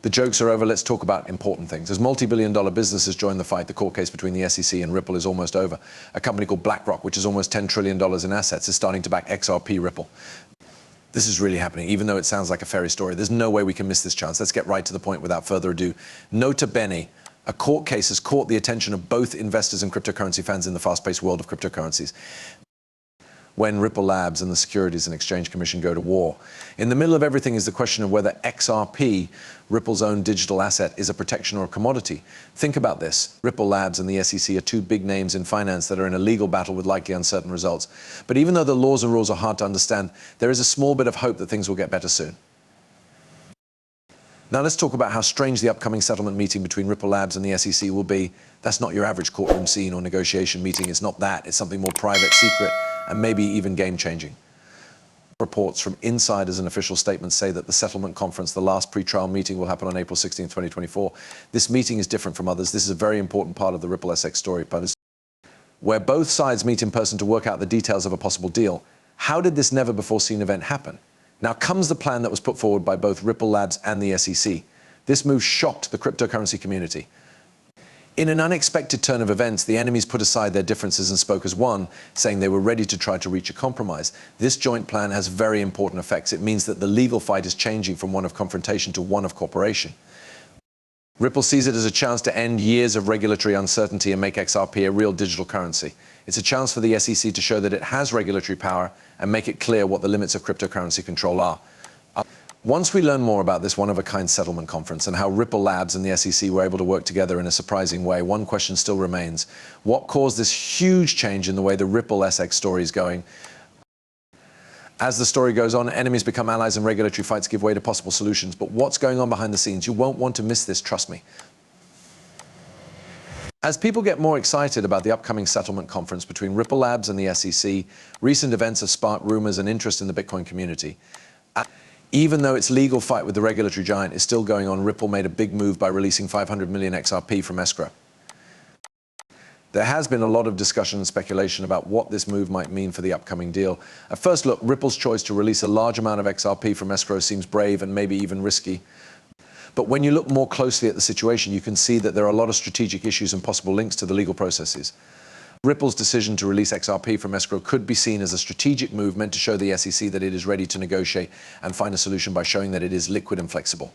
The jokes are over, let's talk about important things. As multi-billion-dollar businesses join the fight, the court case between the SEC and Ripple is almost over. A company called BlackRock, which is almost $10 trillion in assets, is starting to back XRP Ripple. This is really happening, even though it sounds like a fairy story. There's no way we can miss this chance. Let's get right to the point without further ado. Nota bene, a court case has caught the attention of both investors and cryptocurrency fans in the fast-paced world of cryptocurrencies. When Ripple Labs and the Securities and Exchange Commission go to war. In the middle of everything is the question of whether XRP, Ripple's own digital asset, is a protection or a commodity. Think about this. Ripple Labs and the SEC are two big names in finance that are in a legal battle with likely uncertain results. But even though the laws and rules are hard to understand, there is a small bit of hope that things will get better soon. Now let's talk about how strange the upcoming settlement meeting between Ripple Labs and the SEC will be. That's not your average courtroom scene or negotiation meeting. It's not that. It's something more private, secret, and maybe even game-changing. Reports from insiders and official statements say that the settlement conference, the last pre-trial meeting, will happen on April 16, 2024. This meeting is different from others. This is a very important part of the Ripple SX story, where both sides meet in person to work out the details of a possible deal. How did this never-before-seen event happen? Now comes the plan that was put forward by both Ripple Labs and the SEC. This move shocked the cryptocurrency community. In an unexpected turn of events, the enemies put aside their differences and spoke as one, saying they were ready to try to reach a compromise. This joint plan has very important effects. It means that the legal fight is changing from one of confrontation to one of cooperation. Ripple sees it as a chance to end years of regulatory uncertainty and make XRP a real digital currency. It's a chance for the SEC to show that it has regulatory power and make it clear what the limits of cryptocurrency control are. Once we learn more about this one-of-a-kind settlement conference and how Ripple Labs and the SEC were able to work together in a surprising way, one question still remains. What caused this huge change in the way the Ripple SX story is going? As the story goes on, enemies become allies and regulatory fights give way to possible solutions. But what's going on behind the scenes? You won't want to miss this, trust me. As people get more excited about the upcoming settlement conference between Ripple Labs and the SEC, recent events have sparked rumors and interest in the Bitcoin community. Even though its legal fight with the regulatory giant is still going on, Ripple made a big move by releasing 500 million XRP from escrow. There has been a lot of discussion and speculation about what this move might mean for the upcoming deal. At first look, Ripple's choice to release a large amount of XRP from escrow seems brave and maybe even risky. But when you look more closely at the situation, you can see that there are a lot of strategic issues and possible links to the legal processes. Ripple's decision to release XRP from escrow could be seen as a strategic move meant to show the SEC that it is ready to negotiate and find a solution by showing that it is liquid and flexible.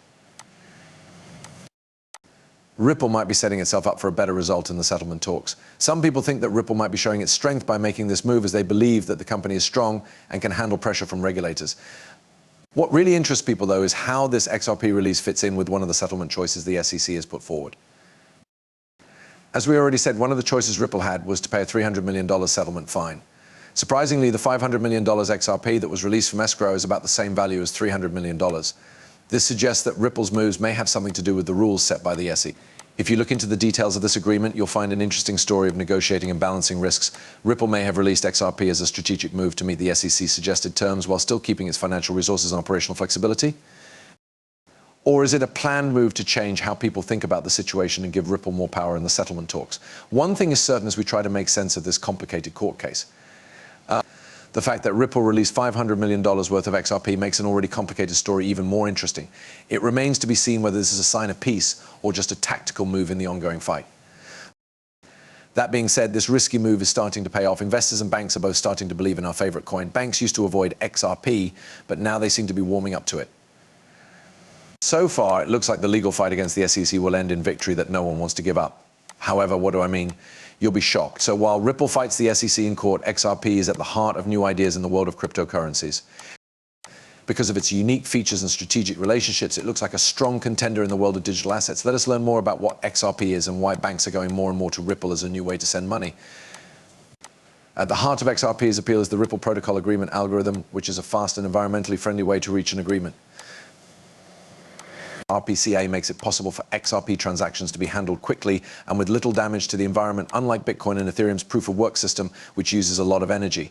Ripple might be setting itself up for a better result in the settlement talks. Some people think that Ripple might be showing its strength by making this move, as they believe that the company is strong and can handle pressure from regulators. What really interests people, though, is how this XRP release fits in with one of the settlement choices the SEC has put forward. As we already said, one of the choices Ripple had was to pay a $300 million settlement fine. Surprisingly, the $500 million XRP that was released from escrow is about the same value as $300 million. This suggests that Ripple's moves may have something to do with the rules set by the SEC. If you look into the details of this agreement, you'll find an interesting story of negotiating and balancing risks. Ripple may have released XRP as a strategic move to meet the SEC's suggested terms while still keeping its financial resources and operational flexibility. Or is it a planned move to change how people think about the situation and give Ripple more power in the settlement talks? One thing is certain as we try to make sense of this complicated court case. The fact that Ripple released $500 million worth of XRP makes an already complicated story even more interesting. It remains to be seen whether this is a sign of peace or just a tactical move in the ongoing fight. That being said, this risky move is starting to pay off. Investors and banks are both starting to believe in our favorite coin. Banks used to avoid XRP, but now they seem to be warming up to it. So far, it looks like the legal fight against the SEC will end in victory that no one wants to give up. However, what do I mean? You'll be shocked. So while Ripple fights the SEC in court, XRP is at the heart of new ideas in the world of cryptocurrencies. Because of its unique features and strategic relationships, it looks like a strong contender in the world of digital assets. Let us learn more about what XRP is and why banks are going more and more to Ripple as a new way to send money. At the heart of XRP's appeal is the Ripple Protocol Agreement algorithm, which is a fast and environmentally friendly way to reach an agreement. RPCA makes it possible for XRP transactions to be handled quickly and with little damage to the environment, unlike Bitcoin and Ethereum's proof-of-work system, which uses a lot of energy.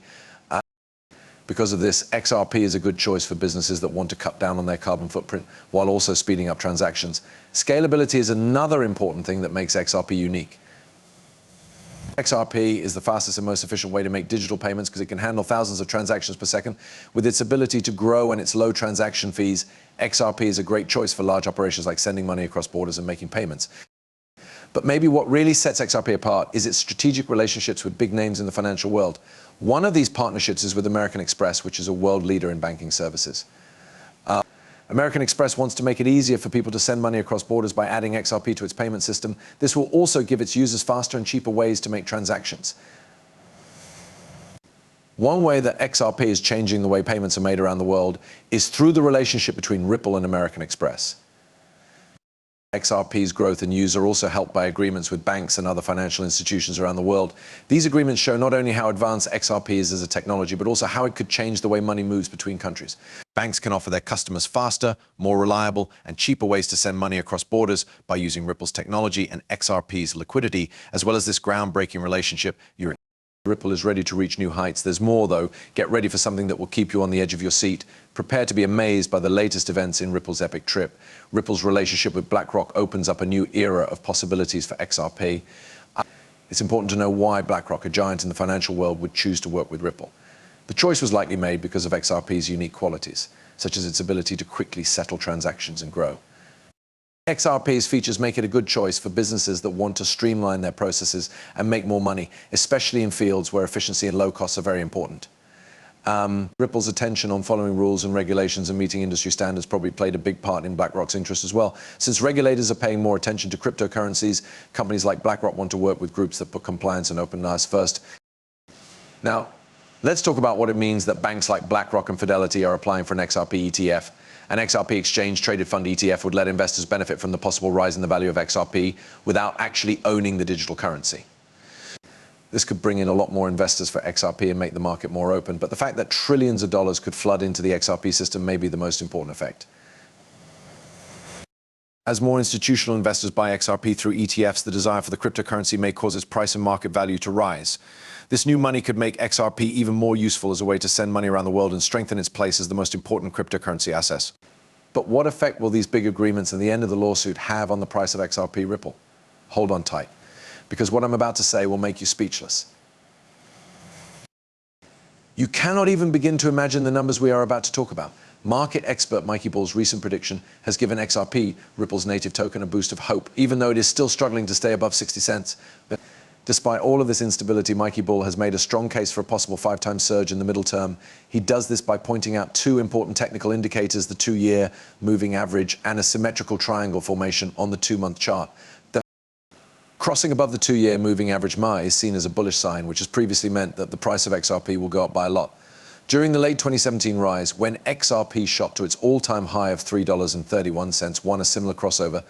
Because of this, XRP is a good choice for businesses that want to cut down on their carbon footprint while also speeding up transactions. Scalability is another important thing that makes XRP unique. XRP is the fastest and most efficient way to make digital payments because it can handle thousands of transactions per second. With its ability to grow and its low transaction fees, XRP is a great choice for large operations like sending money across borders and making payments. But maybe what really sets XRP apart is its strategic relationships with big names in the financial world. One of these partnerships is with American Express, which is a world leader in banking services. American Express wants to make it easier for people to send money across borders by adding XRP to its payment system. This will also give its users faster and cheaper ways to make transactions. One way that XRP is changing the way payments are made around the world is through the relationship between Ripple and American Express. XRP's growth and use are also helped by agreements with banks and other financial institutions around the world. These agreements show not only how advanced XRP is as a technology, but also how it could change the way money moves between countries. Banks can offer their customers faster, more reliable, and cheaper ways to send money across borders by using Ripple's technology and XRP's liquidity, as well as this groundbreaking relationship. Ripple is ready to reach new heights. There's more, though. Get ready for something that will keep you on the edge of your seat. Prepare to be amazed by the latest events in Ripple's epic trip. Ripple's relationship with BlackRock opens up a new era of possibilities for XRP. It's important to know why BlackRock, a giant in the financial world, would choose to work with Ripple. The choice was likely made because of XRP's unique qualities, such as its ability to quickly settle transactions and grow. XRP's features make it a good choice for businesses that want to streamline their processes and make more money, especially in fields where efficiency and low costs are very important. Ripple's attention on following rules and regulations and meeting industry standards probably played a big part in BlackRock's interest as well. Since regulators are paying more attention to cryptocurrencies, companies like BlackRock want to work with groups that put compliance and openness first. Now, let's talk about what it means that banks like BlackRock and Fidelity are applying for an XRP ETF. An XRP exchange-traded fund ETF would let investors benefit from the possible rise in the value of XRP without actually owning the digital currency. This could bring in a lot more investors for XRP and make the market more open, but the fact that trillions of dollars could flood into the XRP system may be the most important effect. As more institutional investors buy XRP through ETFs, the desire for the cryptocurrency may cause its price and market value to rise. This new money could make XRP even more useful as a way to send money around the world and strengthen its place as the most important cryptocurrency asset. But what effect will these big agreements and the end of the lawsuit have on the price of XRP Ripple? Hold on tight, because what I'm about to say will make you speechless. You cannot even begin to imagine the numbers we are about to talk about. Market expert Mikey Ball's recent prediction has given XRP, Ripple's native token, a boost of hope, even though it is still struggling to stay above 60 cents. Despite all of this instability, Mikey Ball has made a strong case for a possible 5-time surge in the middle term. He does this by pointing out two important technical indicators, the 2-year moving average and a symmetrical triangle formation on the 2-month chart. The crossing above the 2-year moving average MA is seen as a bullish sign, which has previously meant that the price of XRP will go up by a lot. During the late 2017 rise, when XRP shot to its all-time high of $3.31, won a similar crossover,